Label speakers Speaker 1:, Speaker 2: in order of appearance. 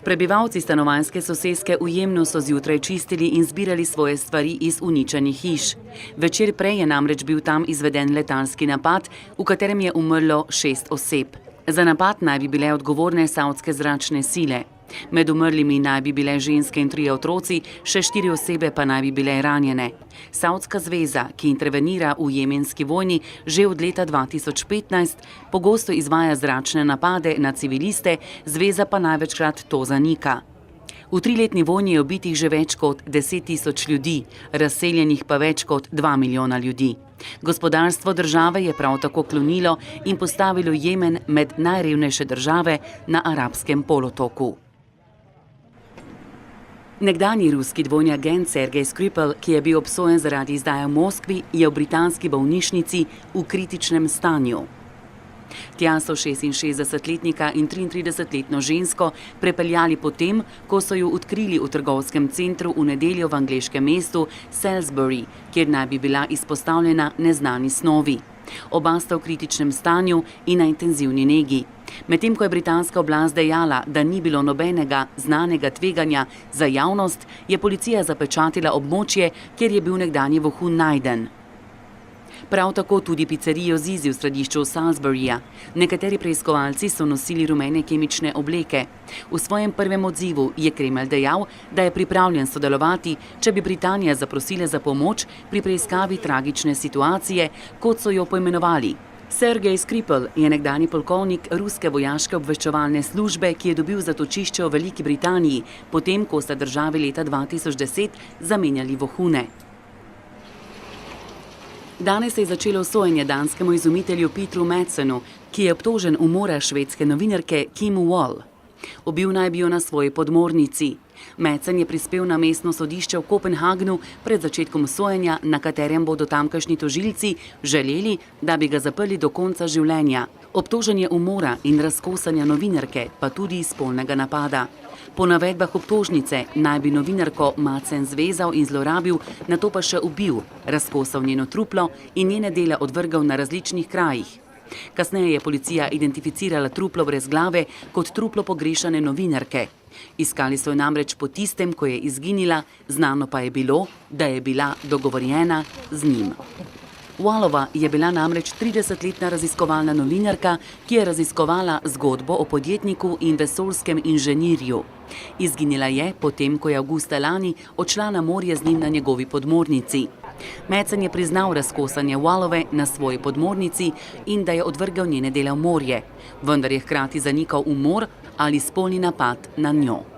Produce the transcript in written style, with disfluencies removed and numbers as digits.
Speaker 1: Prebivalci stanovanjske soseske v Jemnu so zjutraj čistili in zbirali svoje stvari iz uničenih hiš. Večer prej je namreč bil tam izveden letalski napad, v katerem je umrlo 6 oseb. Za napad naj bi bile odgovorne savdske zračne sile. Med umrlimi naj bi bile ženske in 3 otroci, še 4 osebe pa naj bi bile ranjene. Savdska zveza, ki intervenira v jemenski vojni že od leta 2015, pogosto izvaja zračne napade na civiliste, zveza pa največkrat to zanika. V 3-letni vojni je ubitih že več kot 10 000 ljudi, razseljenih pa več kot 2 milijona ljudi. Gospodarstvo države je prav tako klonilo in postavilo Jemen med najrevnejše države na arabskem polotoku. Nekdanji ruski dvojni agent Sergej Skripal, ki je bil obsojen zaradi izdaje v Moskvi, je v britanski bolnišnici v kritičnem stanju. Tja so 66-letnika in 33-letno žensko prepeljali potem, ko so jo odkrili v trgovskem centru v nedeljo v angleškem mestu Salisbury, kjer naj bi bila izpostavljena neznani snovi. Oba sta v kritičnem stanju in na intenzivni negi. Medtem ko je britanska oblast dejala, da ni bilo nobenega znanega tveganja za javnost, je policija zapečatila območje, kjer je bil nekdanji vohun najden. Prav tako tudi picerijo Zizi v središču Salisburyja. Nekateri preiskovalci so nosili rumene kemične obleke. V svojem prvem odzivu je Kremelj dejal, da je pripravljen sodelovati, če bi Britanija zaprosila za pomoč pri preiskavi tragične situacije, kot so jo poimenovali. Sergej Skripal je nekdanji polkovnik ruske vojaške obveščevalne službe, ki je dobil zatočišče v Veliki Britaniji, potem ko sta državi leta 2010 zamenjali vohune. Danes se je začelo sojenje danskemu izumitelju Petru Madsenu, ki je obtožen umora švedske novinarke Kim Wall. Ubil naj bi jo na svoji podmornici. Madsen je prispel na mestno sodišče v Kopenhagnu pred začetkom sojenja, na katerem bodo tamkajšnji tožilci želeli, da bi ga zaprli do konca življenja. Obtožen je umora in razkosanja novinarke, pa tudi spolnega napada. Po navedbah obtožnice naj bi novinarko Madsen zvezal in zlorabil, nato pa še ubil, razkosal njeno truplo in njene dele odvrgal na različnih krajih. Kasneje je policija identificirala truplo brez glave kot truplo pogrešane novinarke. Iskali so jo namreč po tistem, ko je izginila, znano pa je bilo, da je bila dogovorjena z njim. Wallova je bila namreč 30-letna raziskovalna novinarka, ki je raziskovala zgodbo o podjetniku in vesoljskem inženirju. Izginila je potem, ko je avgusta lani odšla na morje z njim na njegovi podmornici. Madsen je priznal razkosanje Wallove na svoji podmornici in da je odvrgal njene dele v morje, vendar je hkrati zanikal umor ali spolni napad na njo.